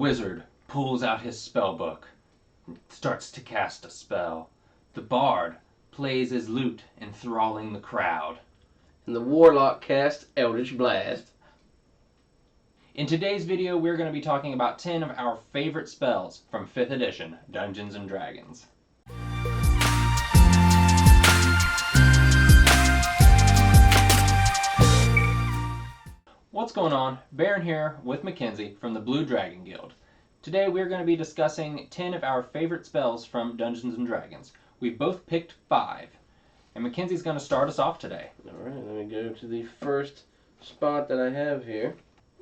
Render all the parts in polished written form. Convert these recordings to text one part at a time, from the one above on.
wizard pulls out his spell book and starts to cast a spell. The bard plays his lute, enthralling the crowd. And the warlock casts Eldritch Blast. In today's video, we're going to be talking about 10 of our favorite spells from 5th edition Dungeons & Dragons. What's going on? Baron here with Mackenzie from the Blue Dragon Guild. Today we're going to be discussing 10 of our favorite spells from Dungeons & Dragons. We've both picked 5, and Mackenzie's going to start us off today. Alright, let me go to the first spot that I have here.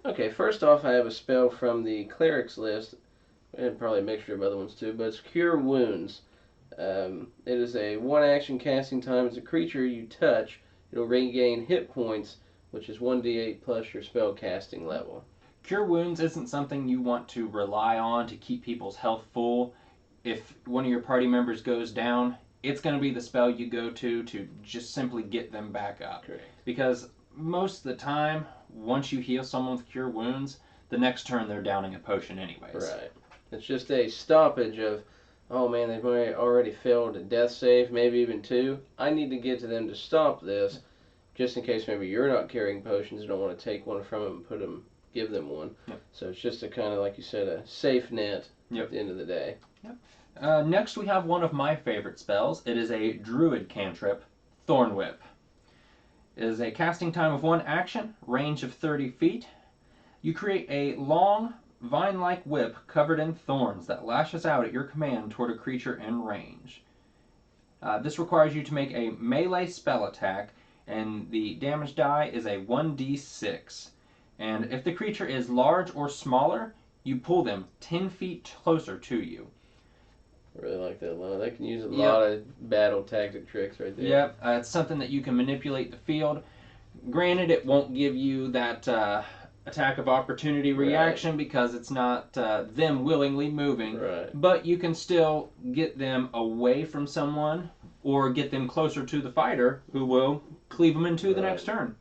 Okay, first off I have a spell from the Cleric's list, and probably a mixture of other ones too, but it's Cure Wounds. It is a 1-action casting time. As a creature you touch, it'll regain hit points, which is 1d8 plus your spell casting level. Cure Wounds isn't something you want to rely on to keep people's health full. If one of your party members goes down, it's going to be the spell you go to just simply get them back up. Correct. Because most of the time, once you heal someone with Cure Wounds, the next turn they're downing a potion anyways. Right. It's just a stoppage of, oh man, they've already failed a death save, maybe even 2. I need to get to them to stop this, just in case maybe you're not carrying potions, you don't want to take one from them and give them one. Yep. So it's just a kind of, like you said, a safe net at the end of the day. Yep. Next we have one of my favorite spells. It is a druid cantrip, Thorn Whip. It is a casting time of 1 action, range of 30 feet. You create a long, vine-like whip covered in thorns that lashes out at your command toward a creature in range. This requires you to make a melee spell attack, and the damage die is a 1d6. And if the creature is large or smaller, you pull them 10 feet closer to you. I really like that line. They can use a lot of battle tactic tricks right there. Yep, it's something that you can manipulate the field. Granted, it won't give you that attack of opportunity reaction because it's not them willingly moving. Right. But you can still get them away from someone or get them closer to the fighter who will cleave them into the next turn.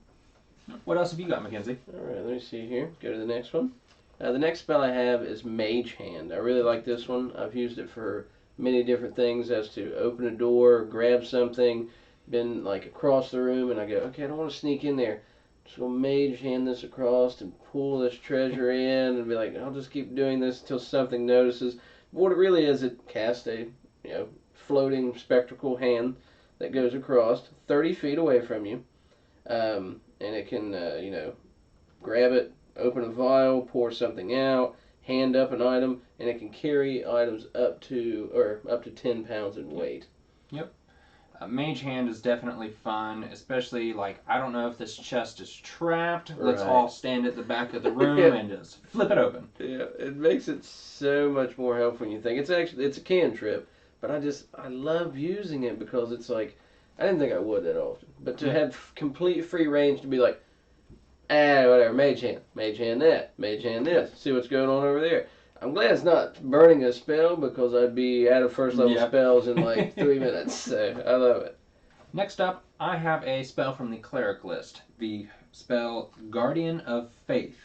What else have you got, Mackenzie? Alright, let me see here. Go to the next one. The next spell I have is Mage Hand. I really like this one. I've used it for many different things, as to open a door, grab something, been like across the room, and I go, okay, I don't want to sneak in there. Just go Mage Hand this across and pull this treasure in, and be like, I'll just keep doing this until something notices. But what it really is, it casts a floating spectral hand that goes across 30 feet away from you, and it can grab it, open a vial, pour something out, hand up an item, and it can carry items up to 10 pounds in weight. Yep. Mage Hand is definitely fun, especially I don't know if this chest is trapped. Right. Let's all stand at the back of the room and just flip it open. Yeah, it makes it so much more helpful when you think. It's a cantrip, but I love using it because it's like, I didn't think I would that often, but to have complete free range to be like, whatever, Mage Hand that, Mage Hand this, see what's going on over there. I'm glad it's not burning a spell, because I'd be out of first level spells in 3 minutes, so I love it. Next up, I have a spell from the Cleric list, the spell Guardian of Faith.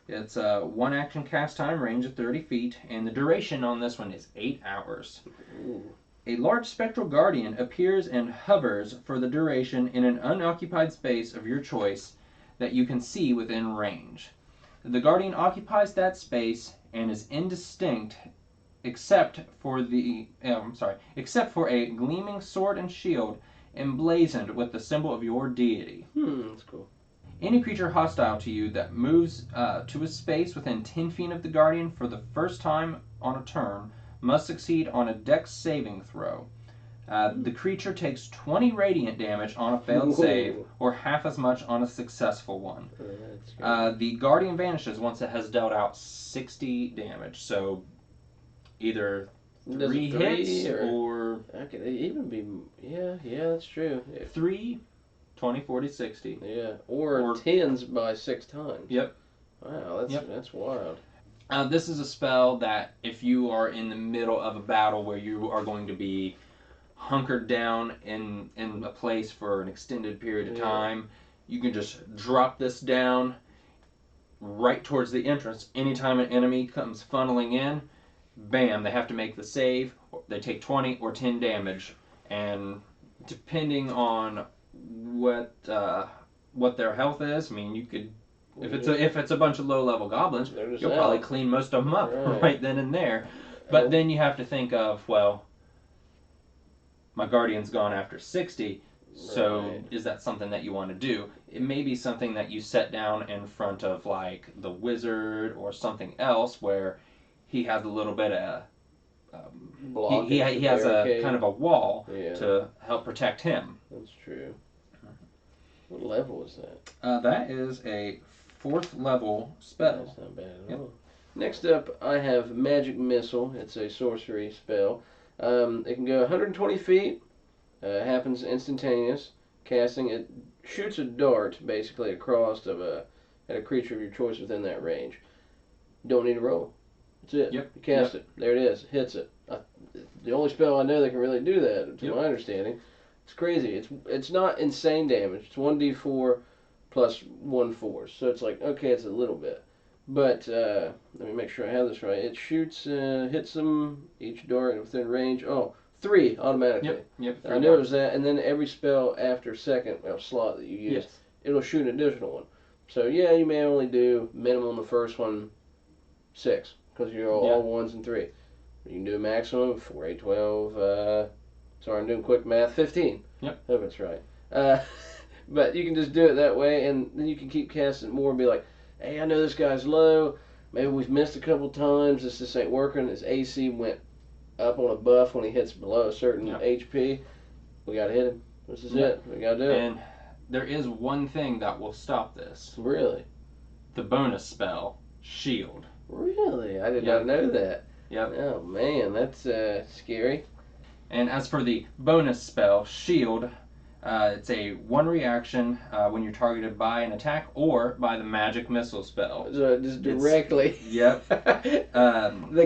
It's a 1 action cast time, range of 30 feet, and the duration on this one is 8 hours. Ooh. A large spectral guardian appears and hovers for the duration in an unoccupied space of your choice that you can see within range. The guardian occupies that space and is indistinct except for a gleaming sword and shield emblazoned with the symbol of your deity. That's cool. Any creature hostile to you that moves to a space within 10 feet of the guardian for the first time on a turn must succeed on a dex saving throw. The creature takes 20 radiant damage on a failed save, or half as much on a successful one. The Guardian vanishes once it has dealt out 60 damage, so either 3 hits or... That could even be... Yeah, that's true. 3, 20, 40, 60. Yeah, or 10s by 6 times. Yep. Wow, that's wild. This is a spell that if you are in the middle of a battle where you are going to be hunkered down in a place for an extended period of time, you can just drop this down, right towards the entrance. Anytime an enemy comes funneling in, bam, they have to make the save. They take 20 or 10 damage, and depending on what their health is, I mean, you could if it's a bunch of low level goblins, you'll probably clean most of them up right then and there. But then you have to think of, well, my guardian's gone after 60. So is that something that you want to do? It may be something that you set down in front of like the wizard or something else where he has a little bit of he has a kind of a wall to help protect him. That's true. What level is that? That is a 4th level spell. That's not bad at all. Next up, I have Magic Missile. It's a sorcery spell. It can go 120 feet. Happens instantaneous. Casting it shoots a dart basically across at a creature of your choice within that range. Don't need to roll. That's it. Yep. You cast it. There it is. Hits it. The only spell I know that can really do that, to my understanding. It's crazy. It's not insane damage. It's 1d4 plus 1 force. So it's like, okay, it's a little bit. But let me make sure I have this right. It shoots, hits them, each dart within range. Oh, 3 automatically. Yep. I knew it was that. And then every spell after second slot that you use, it'll shoot an additional one. So yeah, you may only do minimum the first one 6 because you're all 1s and 3. You can do a maximum of 4, 8, 12. Sorry, I'm doing quick math. 15. Yep. Hope it's right. But you can just do it that way, and then you can keep casting more and be like, hey, I know this guy's low. Maybe we've missed a couple times. This ain't working. His AC went up on a buff when he hits below a certain HP. We got to hit him. This is it. We got to do it. And there is one thing that will stop this. Really? The bonus spell, Shield. Really? I did not know that. Yep. Oh, man. That's scary. And as for the bonus spell, Shield, it's a 1 reaction when you're targeted by an attack or by the Magic Missile spell. So just directly. The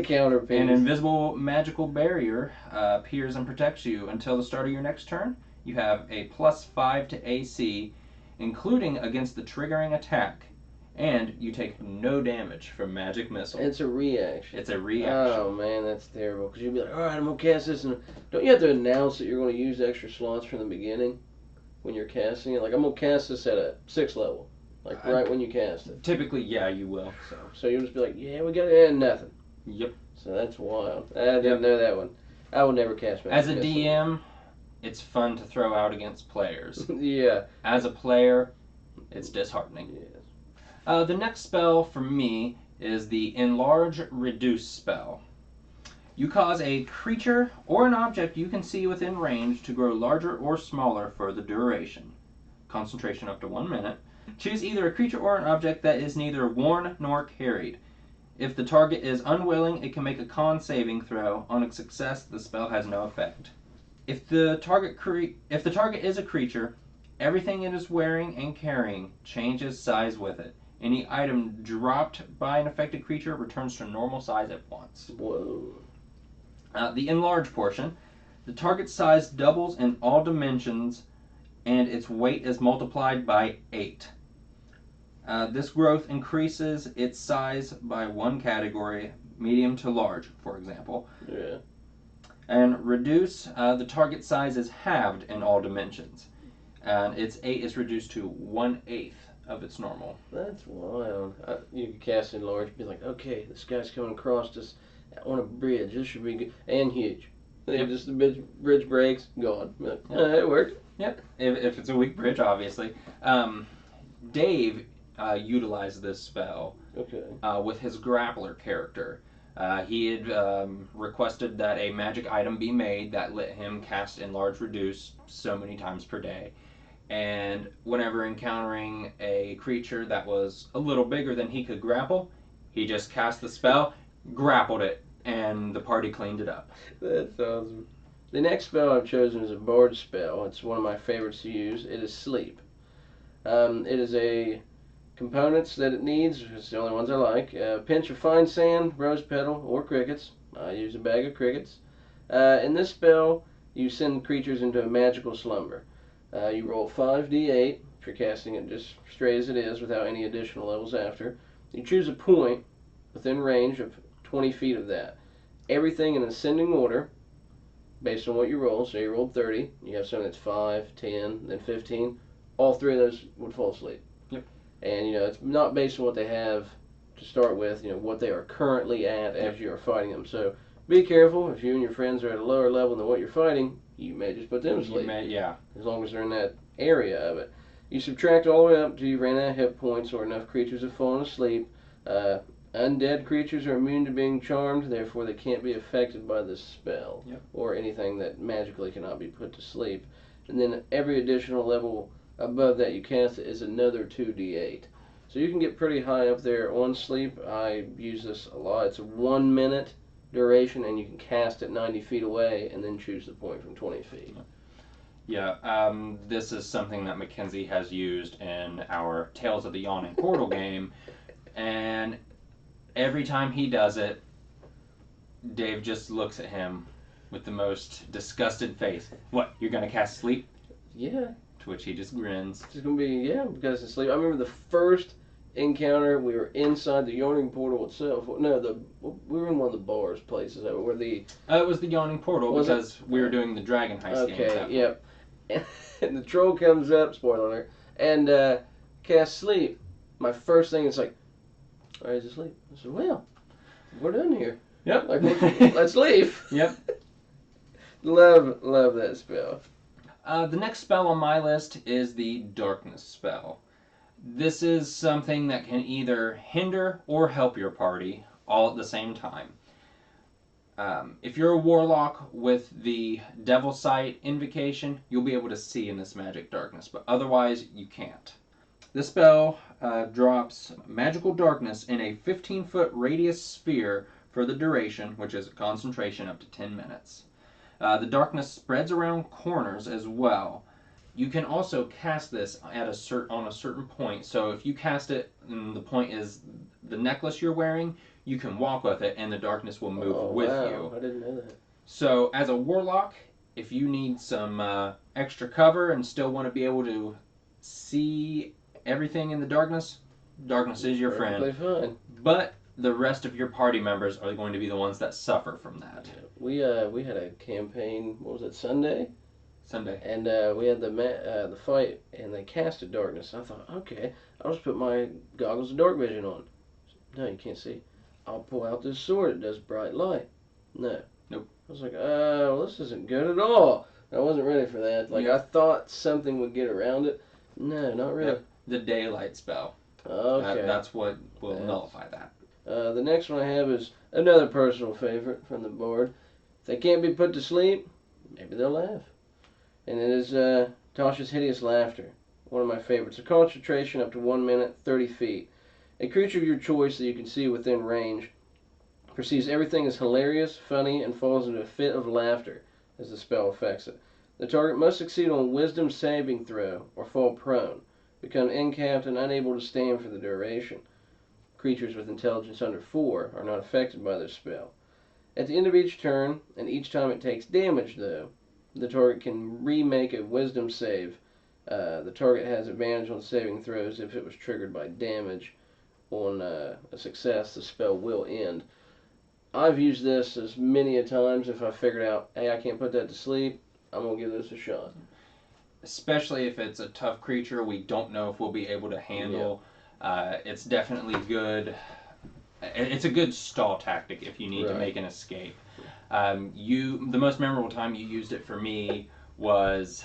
counterpiece. An invisible magical barrier appears and protects you until the start of your next turn. You have a +5 to AC, including against the triggering attack. And you take no damage from Magic Missile. It's a reaction. It's a reaction. Oh, man, that's terrible. Because you'll be like, all right, I'm going to cast this. And don't you have to announce that you're going to use extra slots from the beginning when you're casting it? Like, I'm going to cast this at a 6th level. Like, right when you cast it. Typically, yeah, you will. So you'll just be like, yeah, we got to add nothing. Yep. So that's wild. I didn't know that one. I would never cast Magic As a Missile. DM, it's fun to throw out against players. Yeah. As a player, it's disheartening. Yes. The next spell for me is the Enlarge Reduce spell. You cause a creature or an object you can see within range to grow larger or smaller for the duration. Concentration up to 1 minute. Choose either a creature or an object that is neither worn nor carried. If the target is unwilling, it can make a con saving throw. On a success, the spell has no effect. If the target is a creature, everything it is wearing and carrying changes size with it. Any item dropped by an affected creature returns to normal size at once. Whoa. The Enlarge portion. The target size doubles in all dimensions, and its weight is multiplied by 8. This growth increases its size by 1 category, medium to large, for example. Yeah. And Reduce, the target size is halved in all dimensions, and its 8 is reduced to 1/8 of its normal. That's wild. You could cast Enlarge and be like, okay, this guy's coming across this on a bridge. This should be good. And huge. Yep. Just the bridge breaks, gone. Like, it worked. Yep. If it's a weak bridge, obviously. Dave utilized this spell with his Grappler character. He had requested that a magic item be made that let him cast Enlarge Reduce so many times per day. And whenever encountering a creature that was a little bigger than he could grapple, he just cast the spell, grappled it, and the party cleaned it up. That's awesome. The next spell I've chosen is a bard spell. It's one of my favorites to use. It is Sleep. It is a components that it needs. It's the only ones I like. A pinch of fine sand, rose petal, or crickets. I use a bag of crickets. In this spell, you send creatures into a magical slumber. You roll 5d8 if you're casting it just straight as it is without any additional levels after. You choose a point within range of 20 feet of that. Everything in ascending order, based on what you roll. So you rolled 30. You have something that's 5, 10, then 15. All three of those would fall asleep. Yep. And, it's not based on what they have to start with, what they are currently at as you are fighting them. So be careful. If you and your friends are at a lower level than what you're fighting, you may just put them to sleep. Yeah. As long as they're in that area of it. You subtract all the way up until you ran out of hit points or enough creatures have fallen asleep. Undead creatures are immune to being charmed, therefore they can't be affected by this spell or anything that magically cannot be put to sleep. And then every additional level above that you cast it is another 2d8. So you can get pretty high up there on sleep. I use this a lot. It's a 1 minute duration, and you can cast it 90 feet away and then choose the point from 20 feet. Yeah, this is something that Mackenzie has used in our Tales of the Yawning Portal game, and every time he does it, Dave just looks at him with the most disgusted face. What, you're going to cast sleep? Yeah. To which he just grins. It's going to be, because of sleep. I remember the first encounter, we were inside the Yawning Portal itself. No, we were in one of the bars places where the... It was the Yawning Portal because we were doing the Dragon Heist game. Okay, yep. And the troll comes up, spoiler alert, and casts sleep. My first thing is like, all right, he's asleep. I said, well, we're done here. Yep. Like, let's leave. Yep. Love that spell. The next spell on my list is the Darkness spell. This is something that can either hinder or help your party all at the same time. If you're a warlock with the Devil Sight invocation, you'll be able to see in this magic darkness, but otherwise you can't. This spell drops magical darkness in a 15-foot radius sphere for the duration, which is a concentration up to 10 minutes. The darkness spreads around corners as well. You can also cast this at on a certain point. So if you cast it and the point is the necklace you're wearing, you can walk with it and the darkness will move with you. I didn't know that. So as a warlock, if you need some extra cover and still want to be able to see everything in the darkness, darkness is your friend. Fine. But the rest of your party members are going to be the ones that suffer from that. We had a campaign, what was it, Sunday? And we had the fight, and they casted darkness. I thought, okay, I'll just put my goggles of dark vision on. No, you can't see. I'll pull out this sword. It does bright light. No. Nope. I was like, well, this isn't good at all. I wasn't ready for that. Like, I thought something would get around it. No, not really. The daylight spell. Okay. That's what will nullify that. The next one I have is another personal favorite from the board. If they can't be put to sleep, maybe they'll laugh. And it is Tasha's Hideous Laughter. One of my favorites. A concentration up to 1 minute, 30 feet. A creature of your choice that you can see within range perceives everything as hilarious, funny, and falls into a fit of laughter as the spell affects it. The target must succeed on a wisdom saving throw or fall prone, become encamped and unable to stand for the duration. Creatures with intelligence under 4 are not affected by this spell. At the end of each turn, and each time it takes damage though, the target can remake a wisdom save. The target has advantage on saving throws if it was triggered by damage. On a success, the spell will end. I've used this as many a times. If I figured out, hey, I can't put that to sleep, I'm going to give this a shot. Especially if it's a tough creature we don't know if we'll be able to handle. It's definitely good. It's a good stall tactic if you need to make an escape. The most memorable time you used it for me was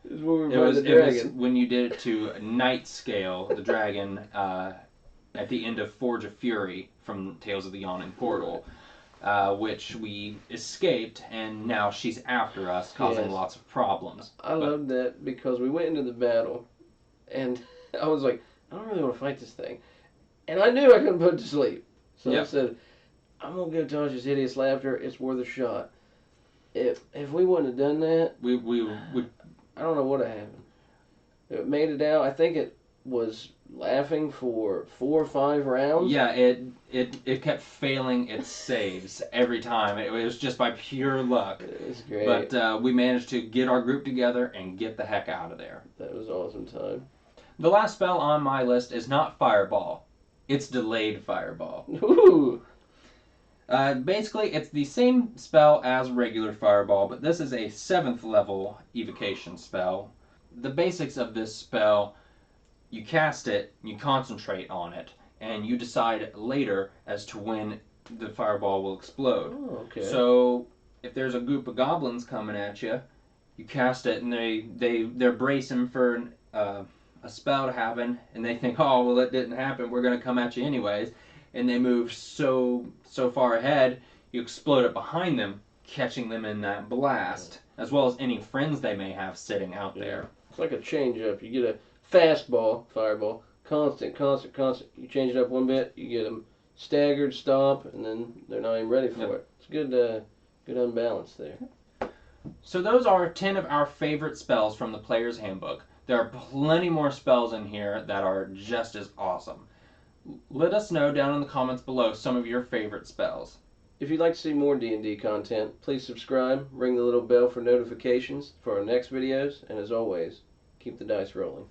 it was when you did it to Night Scale, the dragon, at the end of Forge of Fury from Tales of the Yawning Portal, which we escaped, and now she's after us, causing lots of problems. I loved that because we went into the battle, and I was like, I don't really want to fight this thing. And I knew I couldn't put it to sleep. So I said, I'm going to give Tasha's Hideous Laughter. It's worth a shot. If we wouldn't have done that, we I don't know what would have happened. It made it out. I think it was laughing for 4 or 5 rounds. Yeah, it kept failing its saves every time. It was just by pure luck. It was great. But we managed to get our group together and get the heck out of there. That was an awesome time. The last spell on my list is not Fireball. It's delayed fireball. Ooh. Basically, it's the same spell as regular fireball, but this is a 7th level evocation spell. The basics of this spell, you cast it, you concentrate on it, and you decide later as to when the fireball will explode. Oh, okay. So if there's a group of goblins coming at you, you cast it, and they're bracing for a spell to happen, and they think, oh well, it didn't happen. We're gonna come at you anyways, and they move so far ahead, you explode it behind them, catching them in that blast, as well as any friends they may have sitting out there. It's like a change up. You get a fastball, fireball, constant. You change it up one bit, you get them staggered, stomp, and then they're not even ready for it. It's good unbalance there. So those are 10 of our favorite spells from the Player's Handbook. There are plenty more spells in here that are just as awesome. Let us know down in the comments below some of your favorite spells. If you'd like to see more D&D content, please subscribe, ring the little bell for notifications for our next videos, and as always, keep the dice rolling.